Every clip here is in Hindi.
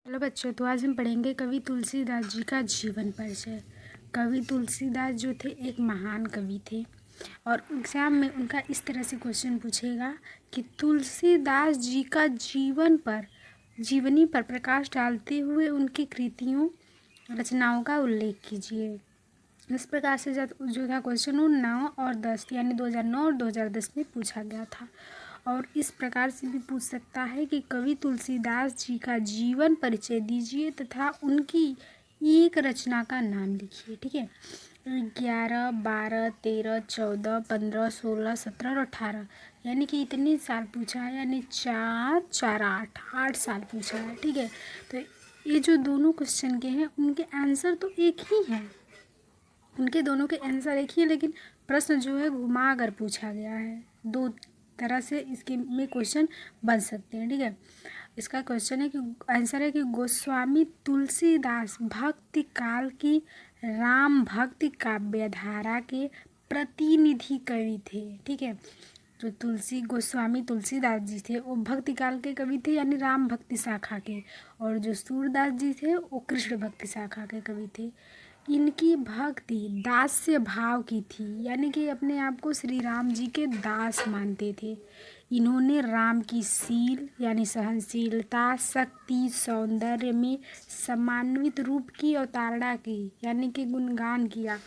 हेलो बच्चों, तो आज हम पढ़ेंगे कवि तुलसीदास जी का जीवन परिचय। कवि तुलसीदास जो थे एक महान कवि थे और एग्जाम में उनका इस तरह से क्वेश्चन पूछेगा कि तुलसीदास जी का जीवनी पर प्रकाश डालते हुए उनकी कृतियों रचनाओं का उल्लेख कीजिए। इस प्रकार से जो था क्वेश्चन वो 9 और 10 यानी 2009 और 2010 में पूछा गया था। और इस प्रकार से भी पूछ सकता है कि कवि तुलसीदास जी का जीवन परिचय दीजिए तथा उनकी एक रचना का नाम लिखिए। ठीक है, 11, 12, 13, 14, 15, 16, 17 और 18 यानी कि इतने साल पूछा है, यानी 4, 4, 8 साल पूछा है। ठीक है, तो ये जो दोनों क्वेश्चन के हैं उनके आंसर तो एक ही हैं, उनके दोनों के आंसर एक ही है, लेकिन प्रश्न जो है घुमा कर पूछा गया है। दो तरह से इसके में क्वेश्चन बन सकते हैं। ठीक है, इसका क्वेश्चन है कि आंसर है कि गोस्वामी तुलसीदास भक्ति काल की राम भक्ति काव्यधारा के प्रतिनिधि कवि थे। ठीक है, जो गोस्वामी तुलसीदास जी थे वो भक्ति काल के कवि थे यानी राम भक्ति शाखा के, और जो सूरदास जी थे वो कृष्ण भक्ति शाखा के कवि थे। इनकी भक्ति दास्य भाव की थी, यानी कि अपने आप को श्री राम जी के दास मानते थे। इन्होंने राम की शील यानी सहनशीलता, शक्ति, सौंदर्य में समान्वित रूप की अवतारणा की यानी कि गुणगान किया।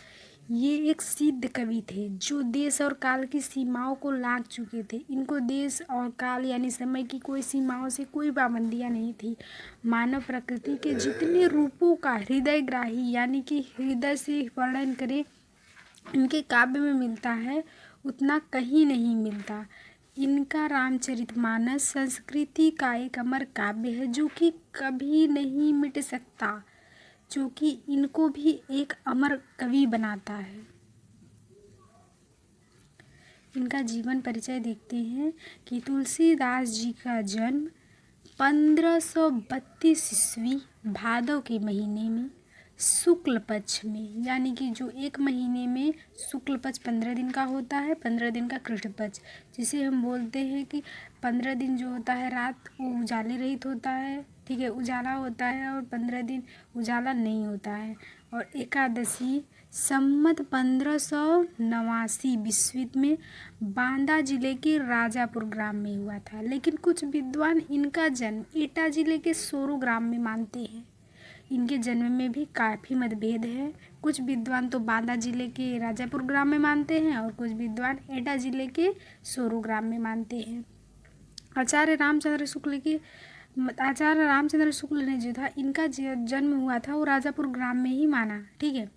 ये एक सिद्ध कवि थे जो देश और काल की सीमाओं को लांघ चुके थे। इनको देश और काल यानी समय की कोई सीमाओं से कोई पाबंदियां नहीं थी। मानव प्रकृति के जितने रूपों का हृदयग्राही यानी कि हृदय से वर्णन करें इनके काव्य में मिलता है उतना कहीं नहीं मिलता। इनका रामचरितमानस संस्कृति का एक अमर काव्य है जो कि कभी नहीं मिट सकता, जो कि इनको भी एक अमर कवि बनाता है। इनका जीवन परिचय देखते हैं कि तुलसीदास जी का जन्म 1532 ईस्वी भादव के महीने में शुक्ल पक्ष में, यानी कि जो एक महीने में शुक्ल पक्ष 15 दिन का होता है, 15 दिन का कृष्ण पक्ष, जिसे हम बोलते हैं कि 15 दिन जो होता है रात वो उजाले रहित होता है। ठीक है, उजाला होता है और 15 दिन उजाला नहीं होता है। और एकादशी संमत 1589 ईस्वी में बांदा जिले के राजापुर ग्राम में हुआ था, लेकिन कुछ विद्वान इनका जन्म एटा जिले के सोरू ग्राम में मानते हैं। इनके जन्म में भी काफ़ी मतभेद है। कुछ विद्वान तो बांदा जिले के राजापुर ग्राम में मानते हैं और कुछ विद्वान एटा जिले के सोरू ग्राम में मानते हैं। आचार्य रामचंद्र शुक्ल ने जो था इनका जन्म हुआ था वो राजापुर ग्राम में ही माना। ठीक है,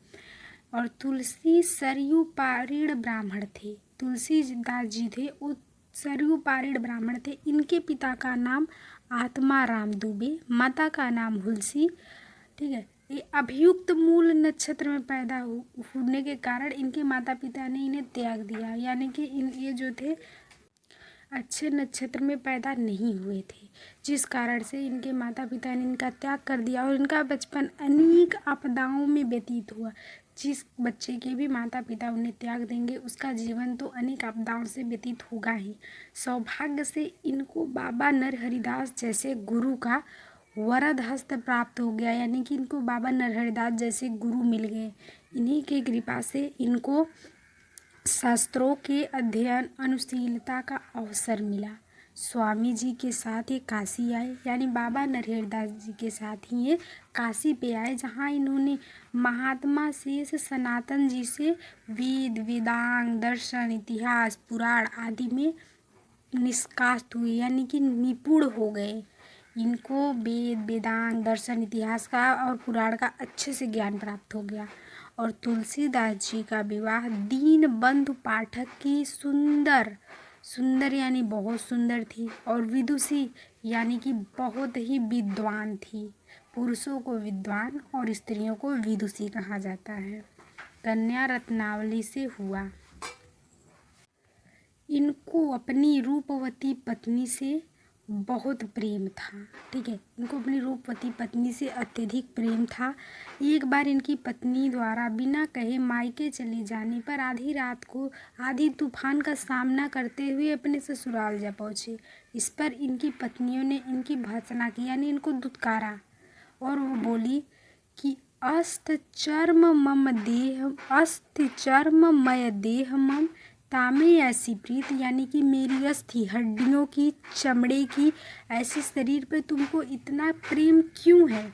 और तुलसी सरयू पारीण ब्राह्मण थे। तुलसीदास जी थे वो सरयू पारीण ब्राह्मण थे। इनके पिता का नाम आत्मा राम दुबे, माता का नाम हुलसी। ठीक है, ये अभियुक्त मूल नक्षत्र में पैदा होने के कारण इनके माता पिता ने इन्हें त्याग दिया, यानी कि ये जो थे अच्छे नक्षत्र में पैदा नहीं हुए थे, जिस कारण से इनके माता पिता ने इनका त्याग कर दिया और इनका बचपन अनेक आपदाओं में व्यतीत हुआ। जिस बच्चे के भी माता पिता उन्हें त्याग देंगे उसका जीवन तो अनेक आपदाओं से व्यतीत होगा ही। सौभाग्य से इनको बाबा नरहरिदास जैसे गुरु का वरद हस्त प्राप्त हो गया, यानी कि इनको बाबा नरहरिदास जैसे गुरु मिल गए। इन्हीं की कृपा से इनको शास्त्रों के अध्ययन अनुशीलता का अवसर मिला। स्वामी जी के साथ ये काशी आए, यानी बाबा नरहरिदास जी के साथ ही ये काशी पे आए, जहाँ इन्होंने महात्मा शेष सनातन जी से वेद, वेदांग, दर्शन, इतिहास, पुराण आदि में निष्कासित हुए, यानी कि निपुण हो गए। इनको वेद, वेदांग, दर्शन, इतिहास का और पुराण का अच्छे से ज्ञान प्राप्त हो गया। और तुलसीदास जी का विवाह दीनबंधु पाठक की सुंदर यानी बहुत सुंदर थी, और विदुषी यानी कि बहुत ही विद्वान थी। पुरुषों को विद्वान और स्त्रियों को विदुषी कहा जाता है। कन्या रत्नावली से हुआ। इनको अपनी रूपवती पत्नी से बहुत प्रेम था। ठीक है, इनको अपनी रूपवती पत्नी से अत्यधिक प्रेम था। एक बार इनकी पत्नी द्वारा बिना कहे मायके चले जाने पर आधी रात को आधी तूफान का सामना करते हुए अपने ससुराल जा पहुँचे। इस पर इनकी पत्नियों ने इनकी भर्त्सना की, यानी इनको दुत्कारा। और वो बोली कि अस्त चर्ममय देह मम तामे ऐसी प्रीत, यानी कि मेरी अस्थि हड्डियों की, चमड़े की ऐसे शरीर पे तुमको इतना प्रेम क्यों है?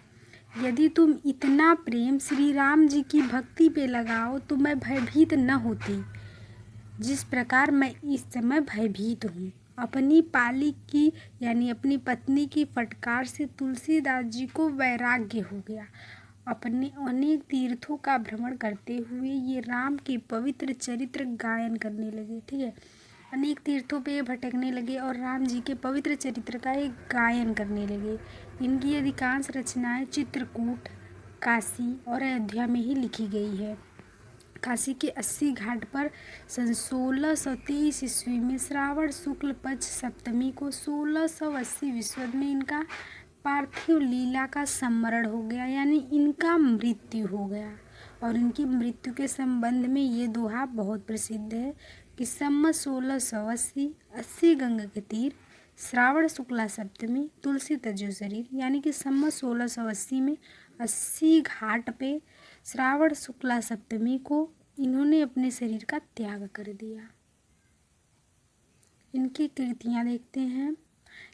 यदि तुम इतना प्रेम श्री राम जी की भक्ति पे लगाओ तो मैं भयभीत न होती, जिस प्रकार मैं इस समय भयभीत हूँ। अपनी पाली की यानी अपनी पत्नी की फटकार से तुलसीदास जी को वैराग्य हो गया। अपने अनेक तीर्थों का भ्रमण करते हुए ये राम के पवित्र चरित्र गायन करने लगे। ठीक है, अनेक तीर्थों पे भटकने लगे और राम जी के पवित्र चरित्र का एक गायन करने लगे। इनकी अधिकांश रचनाएं चित्रकूट, काशी और अयोध्या में ही लिखी गई है। काशी के 80 घाट पर सन 1623 ईस्वी में श्रावण शुक्ल पक्ष सप्तमी को 1680 विश्वद में इनका पार्थिव लीला का स्मरण हो गया, यानी इनका मृत्यु हो गया। और इनकी मृत्यु के संबंध में ये दोहा बहुत प्रसिद्ध है कि सम्मत 1680, 80 गंगा के तीर, श्रावण शुक्ला सप्तमी, तुलसी तजो शरीर, यानी कि सम्मत 1680 में 80 घाट पे श्रावण शुक्ला सप्तमी को इन्होंने अपने शरीर का त्याग कर दिया। इनकी कृतियाँ देखते हैं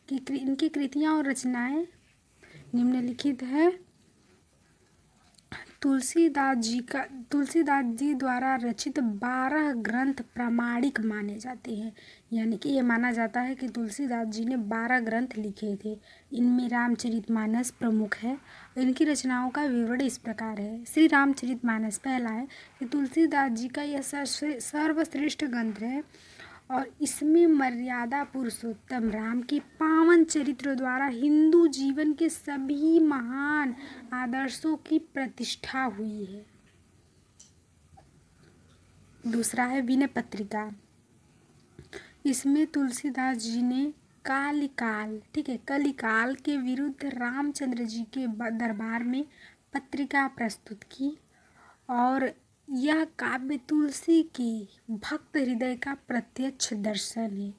कि इनकी कृतियाँ और रचनाएं निम्नलिखित है। तुलसीदास जी द्वारा रचित 12 ग्रंथ प्रामाणिक माने जाते हैं, यानी कि ये माना जाता है कि तुलसीदास जी ने 12 ग्रंथ लिखे थे। इनमें रामचरितमानस प्रमुख है। इनकी रचनाओं का विवरण इस प्रकार है। श्री रामचरितमानस पहला है कि तुलसीदास जी का यह सर्वश्रेष्ठ ग्रंथ है और इसमें मर्यादा पुरुषोत्तम राम के पावन चरित्र द्वारा हिंदू जीवन के सभी महान आदर्शों की प्रतिष्ठा हुई है। दूसरा है विनय पत्रिका। इसमें तुलसीदास जी ने कलिकाल के विरुद्ध रामचंद्र जी के दरबार में पत्रिका प्रस्तुत की और यह काव्य तुलसी के भक्त हृदय का प्रत्यक्ष दर्शन है,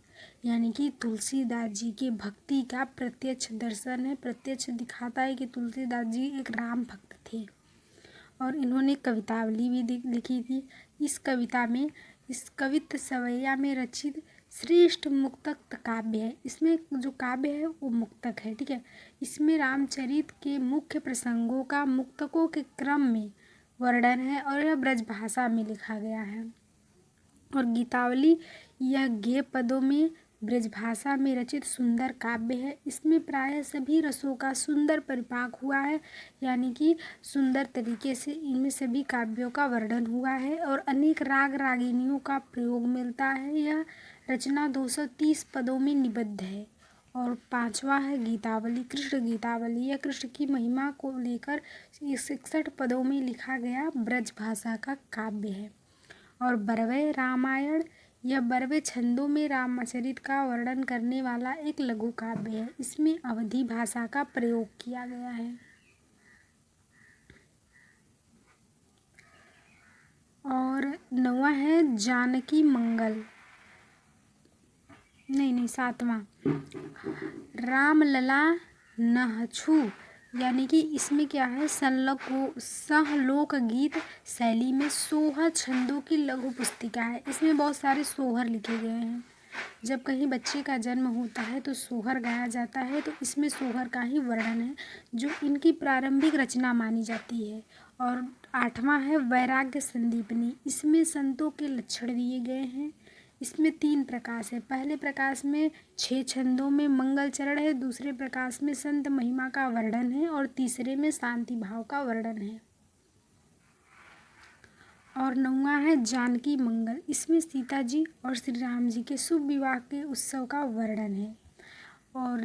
यानी कि तुलसीदास जी के भक्ति का प्रत्यक्ष दर्शन है। प्रत्यक्ष दिखाता है कि तुलसीदास जी एक राम भक्त थे। और इन्होंने कवितावली भी लिखी थी। इस कवित्त सवैया में रचित श्रेष्ठ मुक्तक काव्य है। इसमें जो काव्य है वो मुक्तक है। ठीक है, इसमें रामचरित के मुख्य प्रसंगों का मुक्तकों के क्रम में वर्णन है और यह ब्रज भाषा में लिखा गया है। और गीतावली यह गेय पदों में ब्रज भाषा में रचित सुंदर काव्य है। इसमें प्रायः सभी रसों का सुंदर परिपाक हुआ है, यानी कि सुंदर तरीके से इनमें सभी काव्यों का वर्णन हुआ है और अनेक राग रागिनियों का प्रयोग मिलता है। यह रचना 230 पदों में निबद्ध है। और पांचवा है गीतावली, कृष्ण गीतावली। यह कृष्ण की महिमा को लेकर 61 पदों में लिखा गया ब्रज भाषा का काव्य है। और बरवे रामायण, यह बरवे छंदों में रामचरित का वर्णन करने वाला एक लघु काव्य है। इसमें अवधी भाषा का प्रयोग किया गया है। और 9वां है जानकी मंगल, नहीं 7वां रामलला नहछु, यानी कि इसमें क्या है सहलोक गीत शैली में सोहर छंदों की लघु पुस्तिका है। इसमें बहुत सारे सोहर लिखे गए हैं। जब कहीं बच्चे का जन्म होता है तो सोहर गाया जाता है, तो इसमें सोहर का ही वर्णन है जो इनकी प्रारंभिक रचना मानी जाती है। और 8वां है वैराग्य संदीपनी। इसमें संतों के लक्षण दिए गए हैं। इसमें 3 प्रकाश है। पहले प्रकाश में 6 छंदों में मंगल चरण है, दूसरे प्रकाश में संत महिमा का वर्णन है और तीसरे में शांति भाव का वर्णन है। और 9वां है जानकी मंगल। इसमें सीता जी और श्री राम जी के शुभ विवाह के उत्सव का वर्णन है। और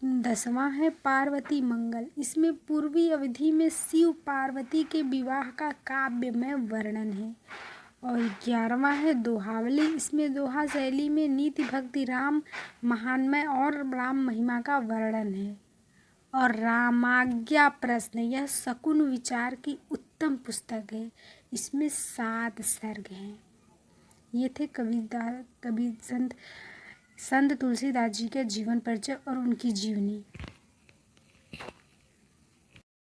10वां है पार्वती मंगल। इसमें पूर्वी अवधि में शिव पार्वती के विवाह का काव्य में वर्णन है। और 11वां है दोहावली। इसमें दोहा शैली में नीति भक्ति राम महानमय और राम महिमा का वर्णन है। और रामाज्ञा प्रश्न, यह शकुन विचार की उत्तम पुस्तक है। इसमें 7 सर्ग हैं। ये थे कवि संत तुलसीदास जी के जीवन परिचय और उनकी जीवनी।